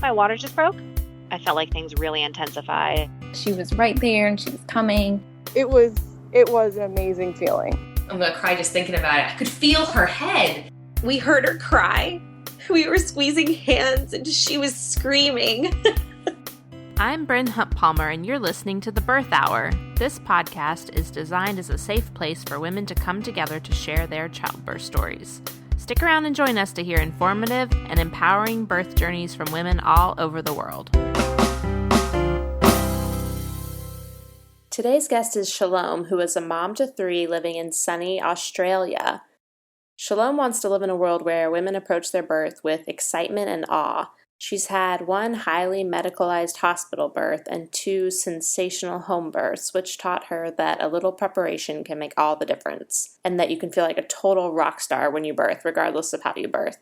my water just broke. I felt like things really intensify. She was right there and she was coming. It was an amazing feeling. I'm going to cry just thinking about it. I could feel her head. We heard her cry. We were squeezing hands and she was screaming. I'm Bryn Hunt-Palmer, and you're listening to The Birth Hour. This podcast is designed as a safe place for women to come together to share their childbirth stories. Stick around and join us to hear informative and empowering birth journeys from women all over the world. Today's guest is Shalome, who is a mom to 3 living in sunny Australia. Shalome wants to live in a world where women approach their birth with excitement and awe. She's had 1 highly medicalized hospital birth and 2 sensational home births, which taught her that a little preparation can make all the difference, and that you can feel like a total rock star when you birth, regardless of how you birth.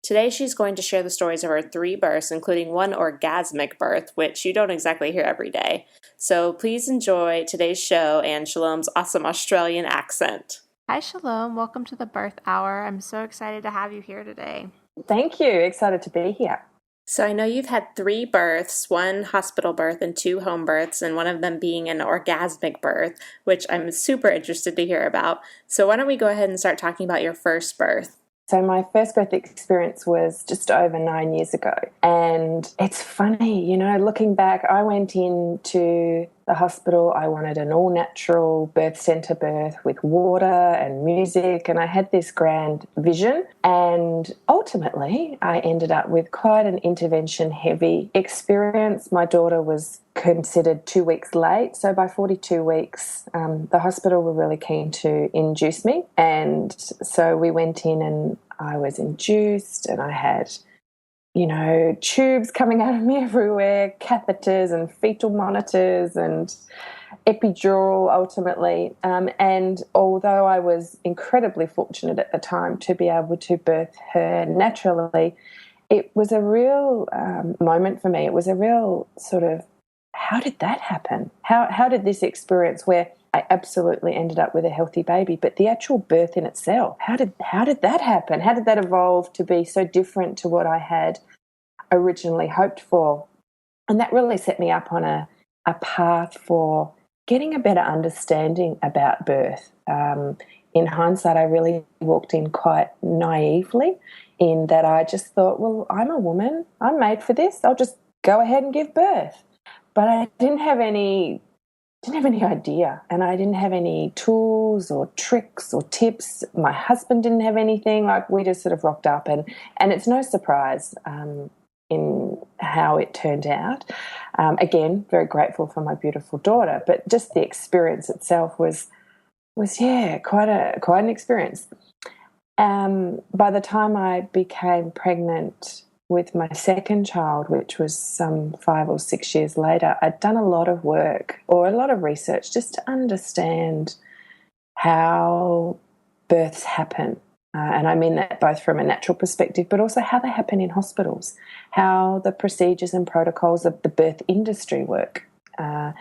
Today, she's going to share the stories of her 3 births, including 1 orgasmic birth, which you don't exactly hear every day. So please enjoy today's show and Shalome's awesome Australian accent. Hi, Shalome. Welcome to the Birth Hour. I'm so excited to have you here today. Thank you. Excited to be here. So I know you've had 3 births, 1 hospital birth and 2 home births, and one of them being an orgasmic birth, which I'm super interested to hear about. So why don't we go ahead and start talking about your first birth? So my first birth experience was just over 9 years ago. And it's funny, looking back, I went into the hospital. I wanted an all-natural birth centre birth with water and music, and I had this grand vision. And ultimately, I ended up with quite an intervention-heavy experience. My daughter was considered 2 weeks late, so by 42 weeks, the hospital were really keen to induce me. And so we went in and I was induced, and I had tubes coming out of me everywhere, catheters and fetal monitors and epidural ultimately. And although I was incredibly fortunate at the time to be able to birth her naturally, it was a real moment for me. It was a real sort of, how did that happen? How did this experience where I absolutely ended up with a healthy baby, but the actual birth in itself, how did that happen? How did that evolve to be so different to what I had originally hoped for? And that really set me up on a path for getting a better understanding about birth. In hindsight, I really walked in quite naively in that I just thought, well, I'm a woman. I'm made for this. I'll just go ahead and give birth. But I didn't have any idea, and I didn't have any tools or tricks or tips. My husband didn't have anything. Like, we just sort of rocked up, and it's no surprise in how it turned out. Again, very grateful for my beautiful daughter, but just the experience itself was quite an experience. By the time I became pregnant with my second child, which was some 5 or 6 years later, I'd done a lot of work or a lot of research just to understand how births happen. And I mean that both from a natural perspective, but also how they happen in hospitals, how the procedures and protocols of the birth industry work. And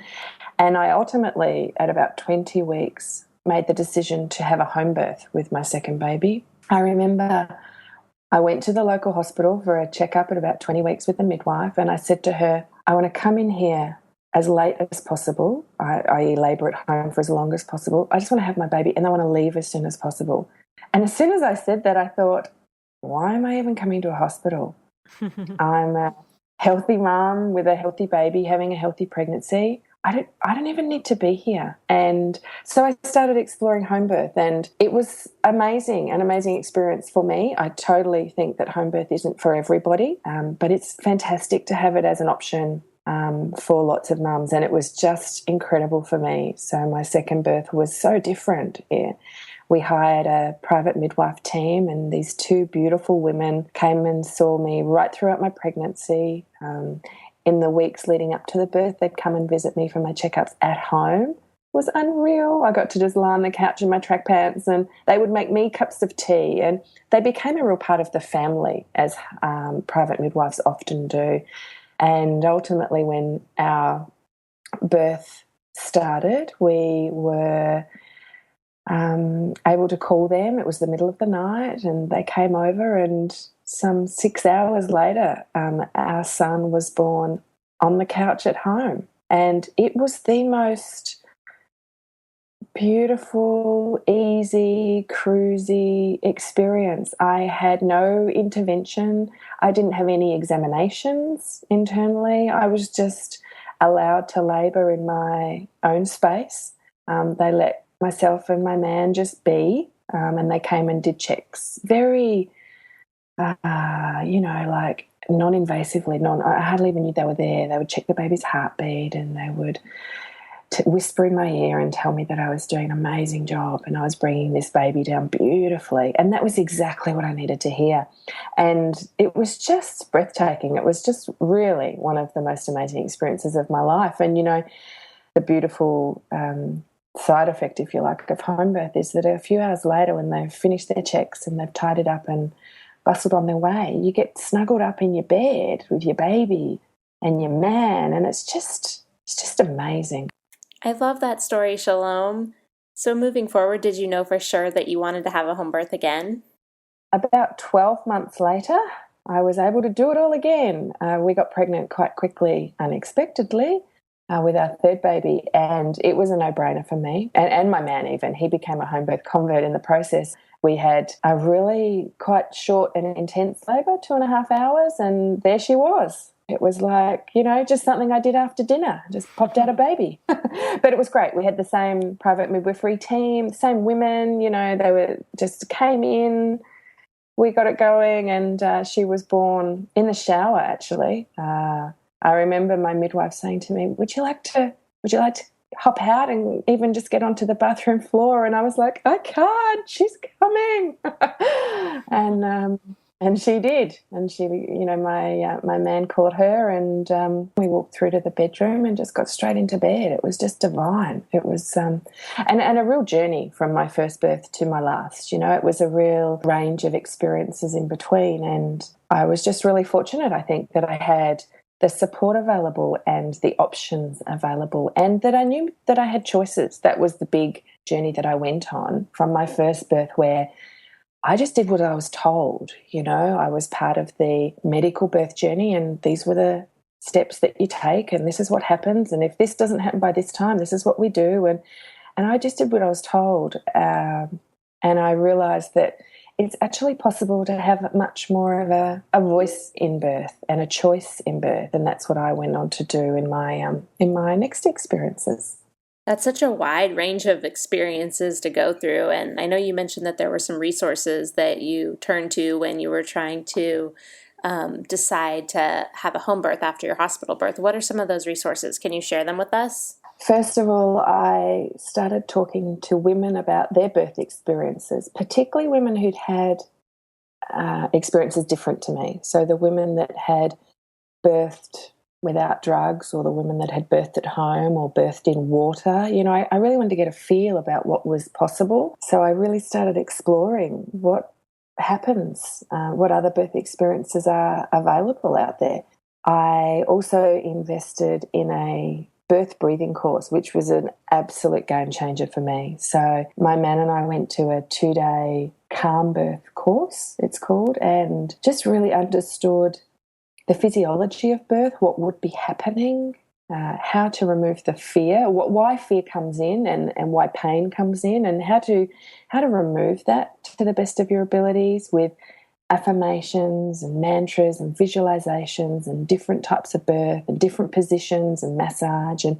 I ultimately, at about 20 weeks, made the decision to have a home birth with my second baby. I remember I went to the local hospital for a checkup at about 20 weeks with the midwife, and I said to her, I want to come in here as late as possible, i.e. labour at home for as long as possible. I just want to have my baby, and I want to leave as soon as possible. And as soon as I said that, I thought, why am I even coming to a hospital? I'm a healthy mum with a healthy baby, having a healthy pregnancy. I don't even need to be here. And so I started exploring home birth, and it was an amazing experience for me. I totally think that home birth isn't for everybody, but it's fantastic to have it as an option for lots of mums, and it was just incredible for me. So my second birth was so different. Yeah. We hired a private midwife team, and these 2 beautiful women came and saw me right throughout my pregnancy. In the weeks leading up to the birth, they'd come and visit me for my checkups at home. It was unreal. I got to just lie on the couch in my track pants, and they would make me cups of tea, and they became a real part of the family, as private midwives often do. And ultimately, when our birth started, we were able to call them. It was the middle of the night, and they came over, and some 6 hours later, our son was born on the couch at home. And it was the most beautiful, easy, cruisy experience. I had no intervention. I didn't have any examinations internally. I was just allowed to labour in my own space. They let myself and my man just be, and they came and did checks. Very, like non-invasively. I hardly even knew they were there. They would check the baby's heartbeat, and they would whisper in my ear and tell me that I was doing an amazing job and I was bringing this baby down beautifully. And that was exactly what I needed to hear. And it was just breathtaking. It was just really one of the most amazing experiences of my life. And, the beautiful side effect, if you like, of home birth is that a few hours later, when they've finished their checks and they've tied it up and bustled on their way, you get snuggled up in your bed with your baby and your man, and it's just amazing. I love that story, Shalome. So moving forward, did you know for sure that you wanted to have a home birth again? About 12 months later, I was able to do it all again. We got pregnant quite quickly, unexpectedly, with our third baby, and it was a no-brainer for me, and my man even. He became a home birth convert in the process. We had a really quite short and intense labour, 2.5 hours, and there she was. It was like, just something I did after dinner, just popped out a baby. But it was great. We had the same private midwifery team, the same women, they were just came in, we got it going, and she was born in the shower, actually. I remember my midwife saying to me, would you like to hop out and even just get onto the bathroom floor? And I was like, I can't, she's coming. And she did. And she, my man caught her, and we walked through to the bedroom and just got straight into bed. It was just divine. It was, and a real journey from my first birth to my last. It was a real range of experiences in between. And I was just really fortunate, I think, that I had the support available and the options available, and that I knew that I had choices. That was the big journey that I went on from my first birth, where I just did what I was told. I was part of the medical birth journey, and these were the steps that you take, and this is what happens, and if this doesn't happen by this time, this is what we do. And I just did what I was told, and I realised that it's actually possible to have much more of a voice in birth and a choice in birth, and that's what I went on to do in my next experiences. That's such a wide range of experiences to go through, and I know you mentioned that there were some resources that you turned to when you were trying to decide to have a home birth after your hospital birth. What are some of those resources? Can you share them with us? First of all, I started talking to women about their birth experiences, particularly women who'd had experiences different to me. So the women that had birthed without drugs, or the women that had birthed at home or birthed in water. I really wanted to get a feel about what was possible. So I really started exploring what happens, what other birth experiences are available out there. I also invested in a birth breathing course, which was an absolute game changer for me. So my man and I went to a 2-day calm birth course, it's called, and just really understood the physiology of birth, what would be happening, how to remove the fear, why fear comes in and why pain comes in, and how to remove that to the best of your abilities with affirmations and mantras and visualizations and different types of birth and different positions and massage and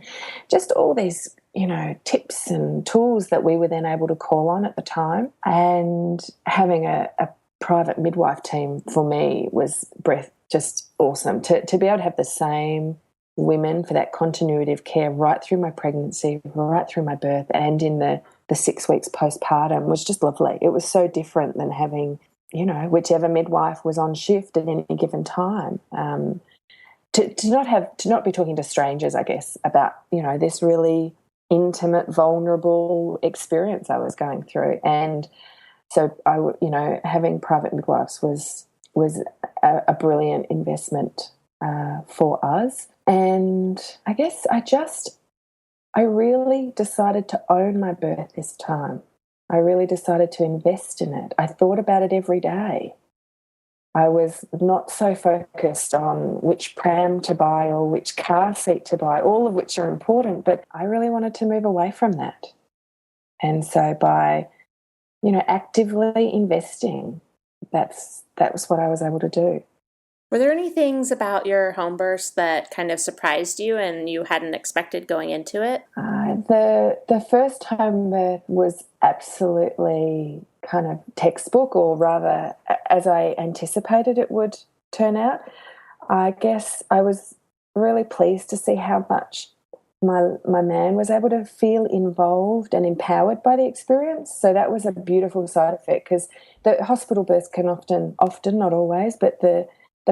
just all these, tips and tools that we were then able to call on at the time. And having a private midwife team for me was just awesome to be able to have the same women for that continuity of care right through my pregnancy, right through my birth, and in the 6 weeks postpartum was just lovely. It was so different than having, whichever midwife was on shift at any given time. To not be talking to strangers, I guess, about, this really intimate, vulnerable experience I was going through. And so having private midwives was a brilliant investment for us. And I guess I really decided to own my birth this time. I really decided to invest in it. I thought about it every day. I was not so focused on which pram to buy or which car seat to buy, all of which are important, but I really wanted to move away from that. And so by, actively investing, that was what I was able to do. Were there any things about your home births that kind of surprised you and you hadn't expected going into it? The first home birth was absolutely kind of textbook, or rather, as I anticipated it would turn out. I guess I was really pleased to see how much my man was able to feel involved and empowered by the experience. So that was a beautiful side effect, because the hospital births can often, not always, but the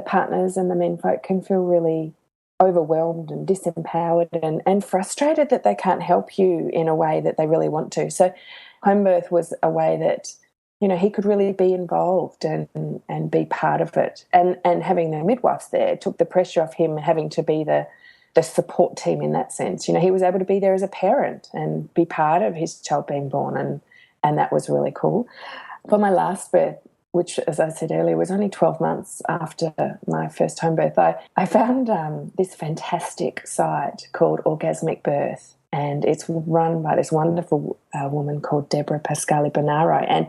partners and the menfolk can feel really overwhelmed and disempowered and frustrated that they can't help you in a way that they really want to. So home birth was a way that, he could really be involved and be part of it. And having the midwives there took the pressure off him having to be the support team in that sense. He was able to be there as a parent and be part of his child being born, and that was really cool. For my last birth, which, as I said earlier, was only 12 months after my first home birth, I found this fantastic site called Orgasmic Birth, and it's run by this wonderful woman called Deborah Pascali Bonaro. And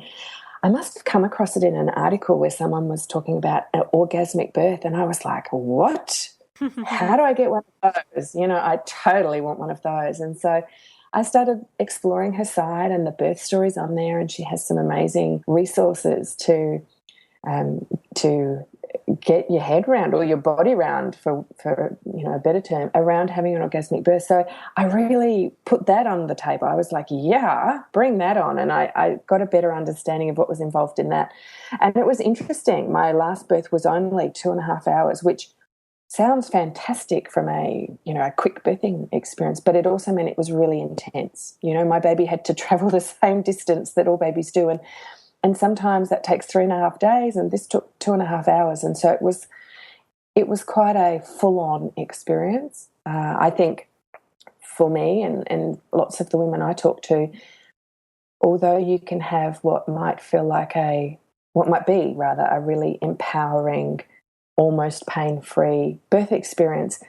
I must have come across it in an article where someone was talking about an orgasmic birth, and I was like, what? How do I get one of those? I totally want one of those. And so I started exploring her site and the birth stories on there, and she has some amazing resources to get your head around, or your body around, for a better term, around having an orgasmic birth. So I really put that on the table. I was like, yeah, bring that on. And I got a better understanding of what was involved in that. And it was interesting. My last birth was only 2.5 hours, which sounds fantastic from a quick birthing experience, but it also meant it was really intense. My baby had to travel the same distance that all babies do, and sometimes that takes 3.5 days, and this took 2.5 hours, and so it was quite a full-on experience. I think for me and lots of the women I talk to, although you can have what might be a really empowering, almost pain-free birth experience,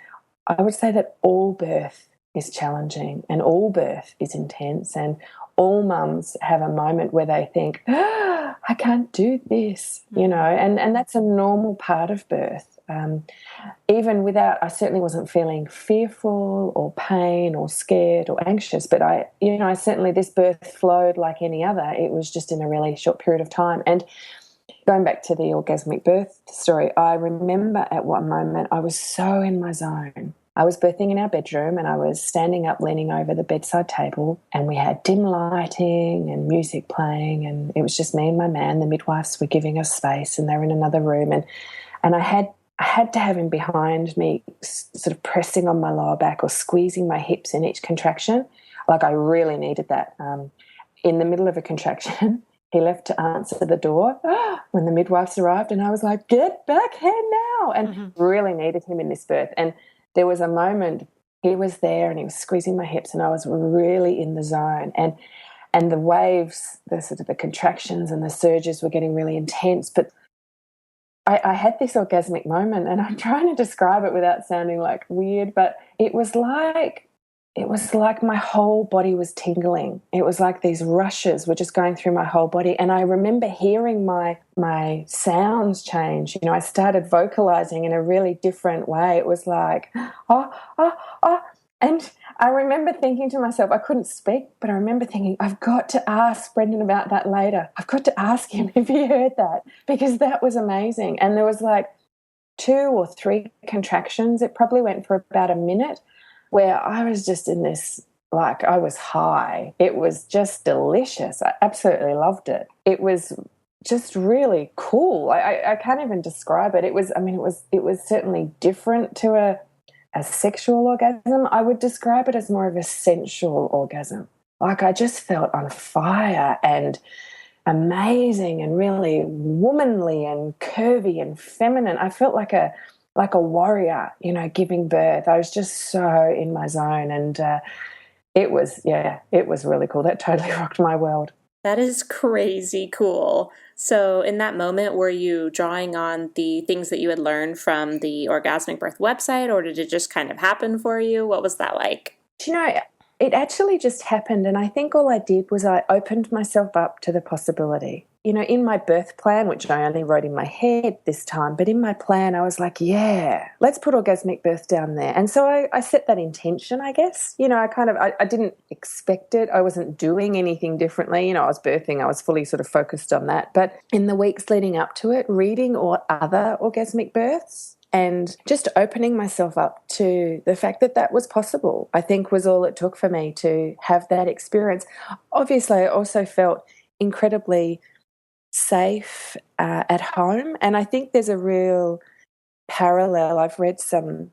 I would say that all birth is challenging and all birth is intense, and all mums have a moment where they think, I can't do this, and that's a normal part of birth. Even without, I certainly wasn't feeling fearful or pain or scared or anxious, but I certainly, this birth flowed like any other. It was just in a really short period of time. And going back to the orgasmic birth story, I remember at one moment I was so in my zone. I was birthing in our bedroom, and I was standing up, leaning over the bedside table, and we had dim lighting and music playing, and it was just me and my man. The midwives were giving us space, and they were in another room, and I had to have him behind me, sort of pressing on my lower back or squeezing my hips in each contraction. Like, I really needed that. In the middle of a contraction, he left to answer the door when the midwives arrived, and I was like, get back here now, and really needed him in this birth. And there was a moment he was there and he was squeezing my hips, and I was really in the zone, and the waves, the contractions and the surges were getting really intense. But I had this orgasmic moment, and I'm trying to describe it without sounding like weird, but it was like my whole body was tingling. It was like these rushes were just going through my whole body. And I remember hearing my sounds change. I started vocalizing in a really different way. It was like, oh, oh, oh. And I remember thinking to myself, I couldn't speak, but I remember thinking, I've got to ask Brendan about that later. I've got to ask him if he heard that, because that was amazing. And there was like 2 or 3 contractions. It probably went for about a minute, where I was just in this, like, I was high. It was just delicious. I absolutely loved it. It was just really cool. I can't even describe it. It was certainly different to a sexual orgasm. I would describe it as more of a sensual orgasm. Like, I just felt on fire and amazing and really womanly and curvy and feminine. I felt like a warrior, giving birth. I was just so in my zone, and it was really cool. That totally rocked my world. That is crazy cool. So in that moment, were you drawing on the things that you had learned from the Orgasmic Birth website, or did it just kind of happen for you? What was that like? Do you know, it actually just happened, and I think all I did was I opened myself up to the possibility. You know, in my birth plan, which I only wrote in my head this time, but in my plan I was like, yeah, let's put orgasmic birth down there. And so I set that intention, I guess. You know, I didn't expect it. I wasn't doing anything differently. You know, I was birthing. I was fully sort of focused on that. But in the weeks leading up to it, reading or other orgasmic births, and just opening myself up to the fact that that was possible, I think was all it took for me to have that experience. Obviously, I also felt incredibly safe at home. And I think there's a real parallel. I've read some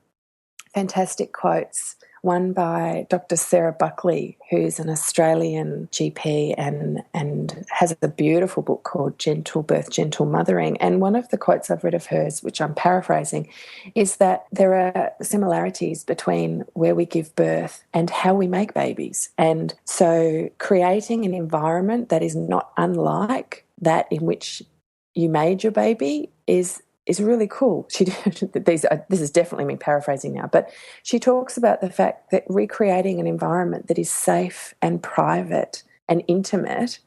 fantastic quotes, one by Dr. Sarah Buckley, who's an Australian GP and has a beautiful book called Gentle Birth, Gentle Mothering. And one of the quotes I've read of hers, which I'm paraphrasing, is that there are similarities between where we give birth and how we make babies. And so creating an environment that is not unlike that in which you made your baby is really cool. This is definitely me paraphrasing now, but she talks about the fact that recreating an environment that is safe and private and intimate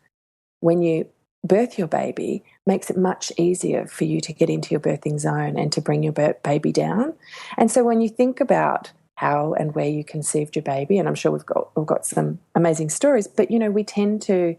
when you birth your baby makes it much easier for you to get into your birthing zone and to bring your baby down. And so when you think about how and where you conceived your baby, and I'm sure we've got some amazing stories, but, you know, we tend to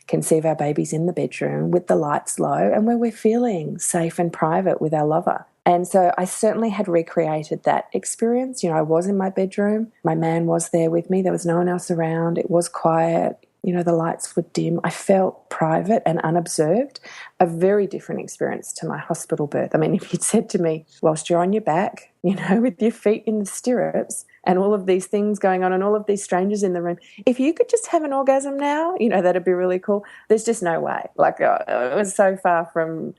conceive our babies in the bedroom with the lights low and where we're feeling safe and private with our lover. And so I certainly had recreated that experience. You know, I was in my bedroom. My man was there with me. There was no one else around. It was quiet. You know, the lights were dim. I felt private and unobserved, a very different experience to my hospital birth. I mean, if you'd said to me, whilst you're on your back, you know, with your feet in the stirrups and all of these things going on and all of these strangers in the room, if you could just have an orgasm now, you know, that'd be really cool. There's just no way. Like, it was so far from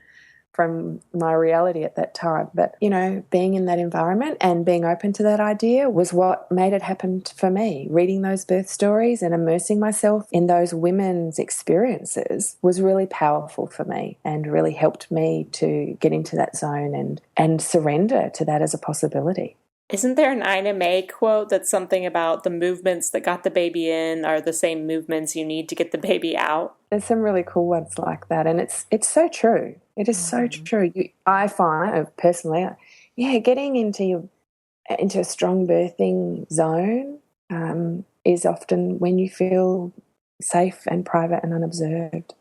my reality at that time. But, you know, being in that environment and being open to that idea was what made it happen for me. Reading those birth stories and immersing myself in those women's experiences was really powerful for me and really helped me to get into that zone and surrender to that as a possibility. Isn't there an Ina May quote that's something about the movements that got the baby in are the same movements you need to get the baby out? There's some really cool ones like that, and it's so true. It is so true. I find personally, getting into a strong birthing zone is often when you feel safe and private and unobserved.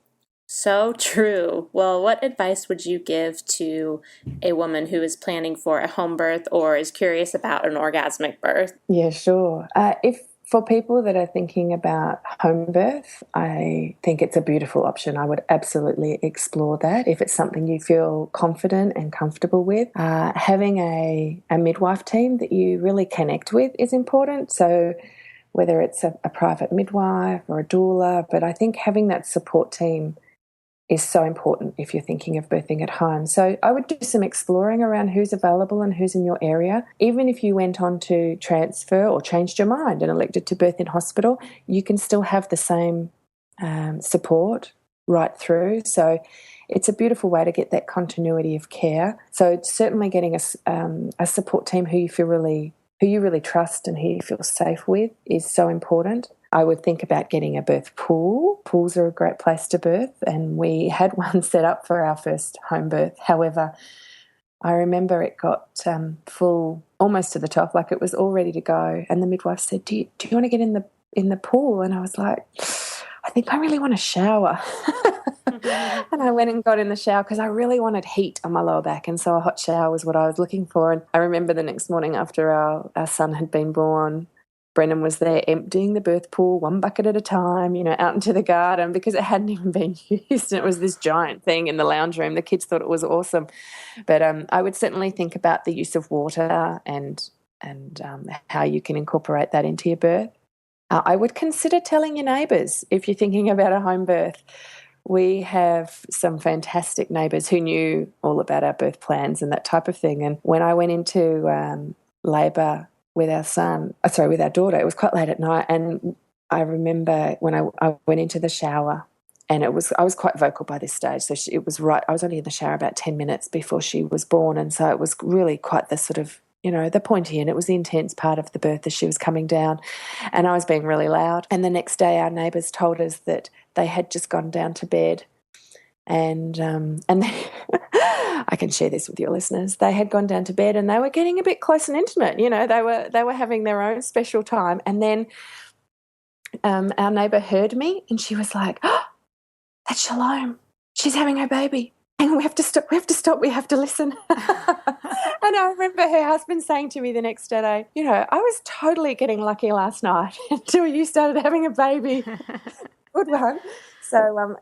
So true. Well, what advice would you give to a woman who is planning for a home birth or is curious about an orgasmic birth? Yeah, sure. For people that are thinking about home birth, I think it's a beautiful option. I would absolutely explore that if it's something you feel confident and comfortable with. Having a midwife team that you really connect with is important. So whether it's a private midwife or a doula, but I think having that support team is so important if you're thinking of birthing at home. So I would do some exploring around who's available and who's in your area. Even if you went on to transfer or changed your mind and elected to birth in hospital, you can still have the same support right through. So it's a beautiful way to get that continuity of care. So certainly getting a support team who you really trust and who you feel safe with is so important. I would think about getting a birth pool. Pools are a great place to birth, and we had one set up for our first home birth. However, I remember it got full almost to the top, like it was all ready to go, and the midwife said, do you want to get in the pool? And I was like, I think I really want to shower. And I went and got in the shower because I really wanted heat on my lower back, and so a hot shower was what I was looking for. And I remember the next morning after our son had been born, Brennan was there emptying the birth pool one bucket at a time, you know, out into the garden because it hadn't even been used. And it was this giant thing in the lounge room. The kids thought it was awesome. But I would certainly think about the use of water and how you can incorporate that into your birth. I would consider telling your neighbours if you're thinking about a home birth. We have some fantastic neighbours who knew all about our birth plans and that type of thing. And when I went into labour with our daughter, it was quite late at night, and I remember when I went into the shower I was quite vocal by this stage. So I was only in the shower about 10 minutes before she was born. And so it was really quite the sort of, the pointy, and it was the intense part of the birth as she was coming down. And I was being really loud. And the next day our neighbours told us that they had just gone down to bed. And they, I can share this with your listeners. They had gone down to bed and they were getting a bit close and intimate. They were having their own special time. And then our neighbour heard me and she was like, "Oh, that's Shalome. She's having her baby. And we have to stop. We have to listen." And I remember her husband saying to me the next day, I was totally getting lucky last night until you started having a baby. Good one. So,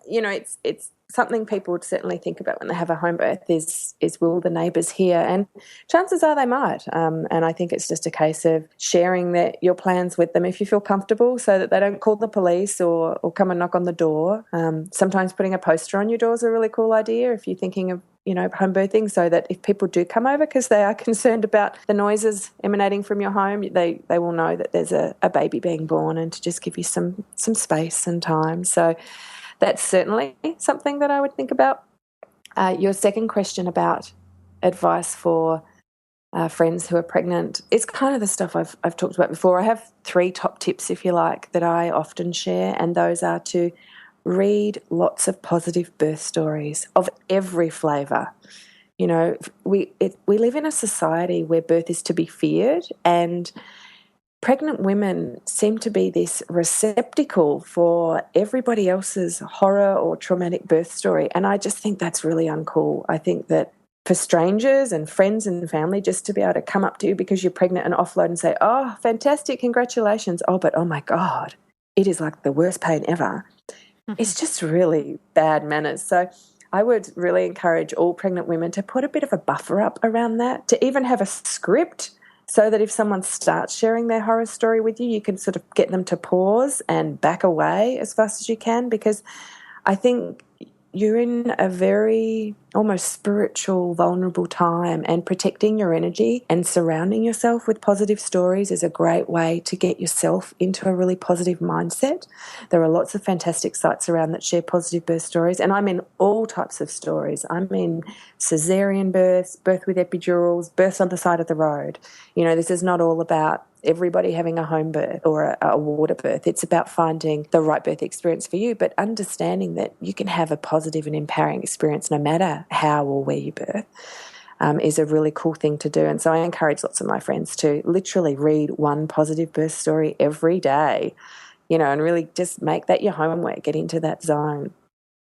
it's something people would certainly think about when they have a home birth is will the neighbours hear? And chances are they might. And I think it's just a case of sharing your plans with them if you feel comfortable, so that they don't call the police or come and knock on the door. Sometimes putting a poster on your door is a really cool idea if you're thinking of home birthing, so that if people do come over because they are concerned about the noises emanating from your home, they will know that there's a baby being born, and to just give you some space and time. So that's certainly something that I would think about. Your second question about advice for friends who are pregnant, it's kind of the stuff I've talked about before. I have 3 top tips, if you like, that I often share, and those are to read lots of positive birth stories of every flavour. We live in a society where birth is to be feared, and pregnant women seem to be this receptacle for everybody else's horror or traumatic birth story. And I just think that's really uncool. I think that for strangers and friends and family just to be able to come up to you because you're pregnant and offload and say, "Oh, fantastic, congratulations. Oh, but oh my God, it is like the worst pain ever." It's just really bad manners. So I would really encourage all pregnant women to put a bit of a buffer up around that, to even have a script, so that if someone starts sharing their horror story with you, you can sort of get them to pause and back away as fast as you can, because I think you're in a very almost spiritual, vulnerable time, and protecting your energy and surrounding yourself with positive stories is a great way to get yourself into a really positive mindset. There are lots of fantastic sites around that share positive birth stories, and I'm in all types of stories. I'm in caesarean births, birth with epidurals, births on the side of the road. This is not all about everybody having a home birth or a water birth. It's about finding the right birth experience for you, but understanding that you can have a positive and empowering experience no matter how or where you birth is a really cool thing to do. And so I encourage lots of my friends to literally read one positive birth story every day, and really just make that your homework, get into that zone.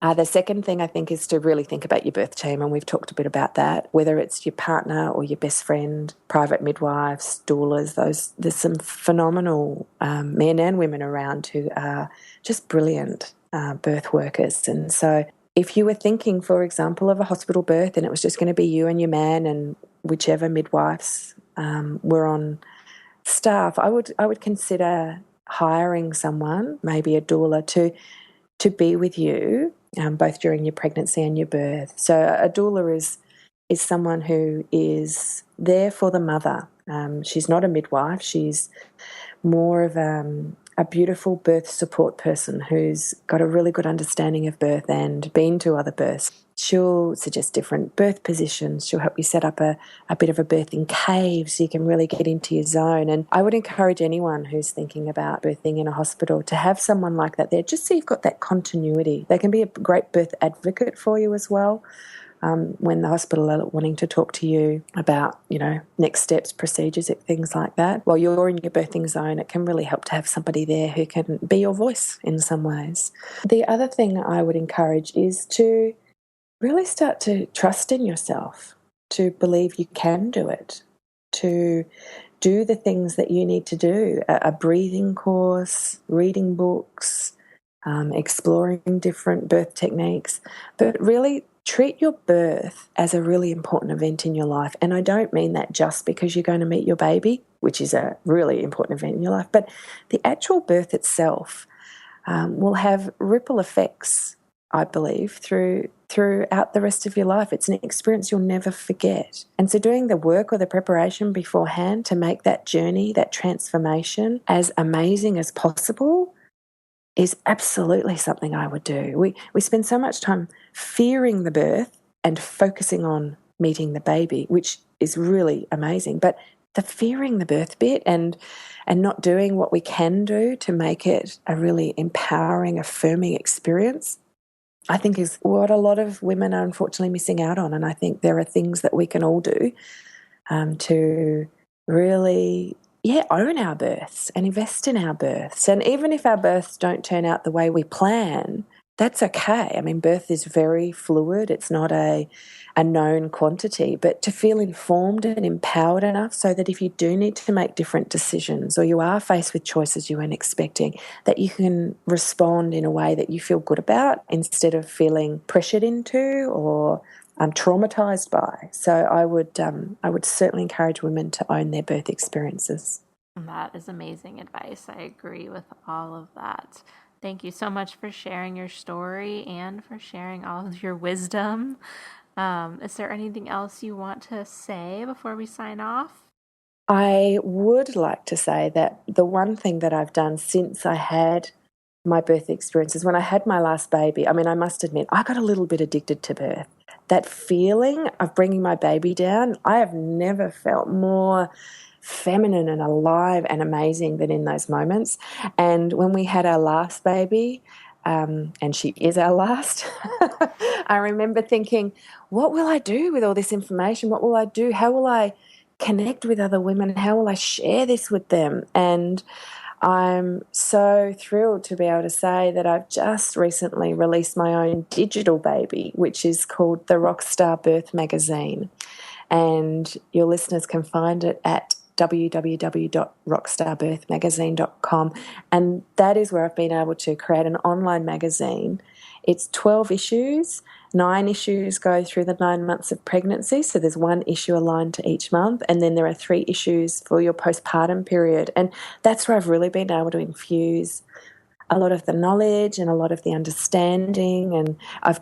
The second thing I think is to really think about your birth team, and we've talked a bit about that, whether it's your partner or your best friend, private midwives, doulas. There's some phenomenal men and women around who are just brilliant birth workers. And so if you were thinking, for example, of a hospital birth and it was just going to be you and your man and whichever midwives were on staff, I would consider hiring someone, maybe a doula, to be with you both during your pregnancy and your birth. So a doula is someone who is there for the mother. She's not a midwife. She's more of a beautiful birth support person who's got a really good understanding of birth and been to other births. She'll suggest different birth positions. She'll help you set up a bit of a birthing cave so you can really get into your zone. And I would encourage anyone who's thinking about birthing in a hospital to have someone like that there, just so you've got that continuity. They can be a great birth advocate for you as well. When the hospital are wanting to talk to you about, next steps, procedures, things like that. While you're in your birthing zone, it can really help to have somebody there who can be your voice in some ways. The other thing I would encourage is to really start to trust in yourself, to believe you can do it, to do the things that you need to do, a breathing course, reading books, exploring different birth techniques, but really treat your birth as a really important event in your life. And I don't mean that just because you're going to meet your baby, which is a really important event in your life, but the actual birth itself will have ripple effects, I believe, throughout the rest of your life. It's an experience you'll never forget. And so doing the work or the preparation beforehand to make that journey, that transformation, as amazing as possible is absolutely something I would do. We spend so much time fearing the birth and focusing on meeting the baby, which is really amazing. But the fearing the birth bit and not doing what we can do to make it a really empowering, affirming experience, I think is what a lot of women are unfortunately missing out on. And I think there are things that we can all do to really, own our births and invest in our births. And even if our births don't turn out the way we plan, that's okay. I mean, birth is very fluid. It's not a known quantity, but to feel informed and empowered enough so that if you do need to make different decisions or you are faced with choices you weren't expecting, that you can respond in a way that you feel good about instead of feeling pressured into or traumatized by. So I would certainly encourage women to own their birth experiences. That is amazing advice. I agree with all of that. Thank you so much for sharing your story and for sharing all of your wisdom. Is there anything else you want to say before we sign off? I would like to say that the one thing that I've done since I had my birth experiences, when I had my last baby, I mean, I must admit, I got a little bit addicted to birth. That feeling of bringing my baby down, I have never felt more feminine and alive and amazing than in those moments. And when we had our last baby, and she is our last, I remember thinking, what will I do with all this information? What will I do? How will I connect with other women? How will I share this with them? And I'm so thrilled to be able to say that I've just recently released my own digital baby, which is called the Rockstar Birth magazine. And your listeners can find it at www.rockstarbirthmagazine.com, and that is where I've been able to create an online magazine. It's 12 issues. 9 issues go through the 9 months of pregnancy, so there's 1 issue aligned to each month, and then there are 3 issues for your postpartum period. And that's where I've really been able to infuse a lot of the knowledge and a lot of the understanding, and I've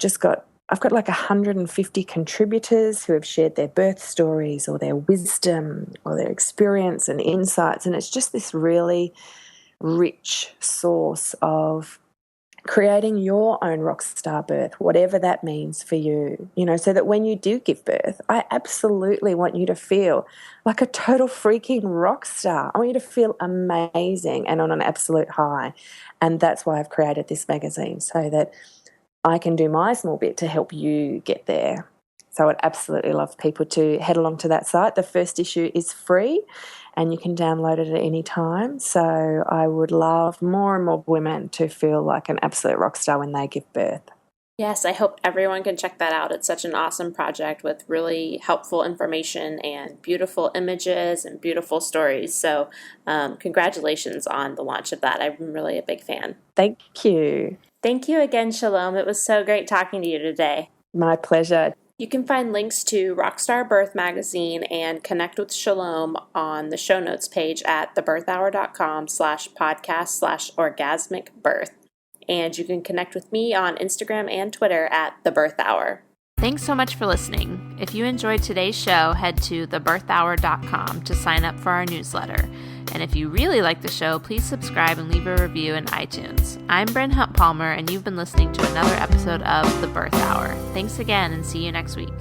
got like 150 contributors who have shared their birth stories or their wisdom or their experience and insights. And it's just this really rich source of creating your own rockstar birth, whatever that means for you, so that when you do give birth, I absolutely want you to feel like a total freaking rock star. I want you to feel amazing and on an absolute high. And that's why I've created this magazine, so that I can do my small bit to help you get there. So I'd absolutely love people to head along to that site. The first issue is free and you can download it at any time. So I would love more and more women to feel like an absolute rock star when they give birth. Yes, I hope everyone can check that out. It's such an awesome project with really helpful information and beautiful images and beautiful stories. So congratulations on the launch of that. I'm really a big fan. Thank you. Thank you again, Shalome. It was so great talking to you today. My pleasure. You can find links to Rockstar Birth Magazine and connect with Shalome on the show notes page at thebirthhour.com/podcast/orgasmic birth. And you can connect with me on Instagram and Twitter at The Birth Hour. Thanks so much for listening. If you enjoyed today's show, head to thebirthhour.com to sign up for our newsletter. And if you really like the show, please subscribe and leave a review in iTunes. I'm Bryn Hunt Palmer, and you've been listening to another episode of The Birth Hour. Thanks again, and see you next week.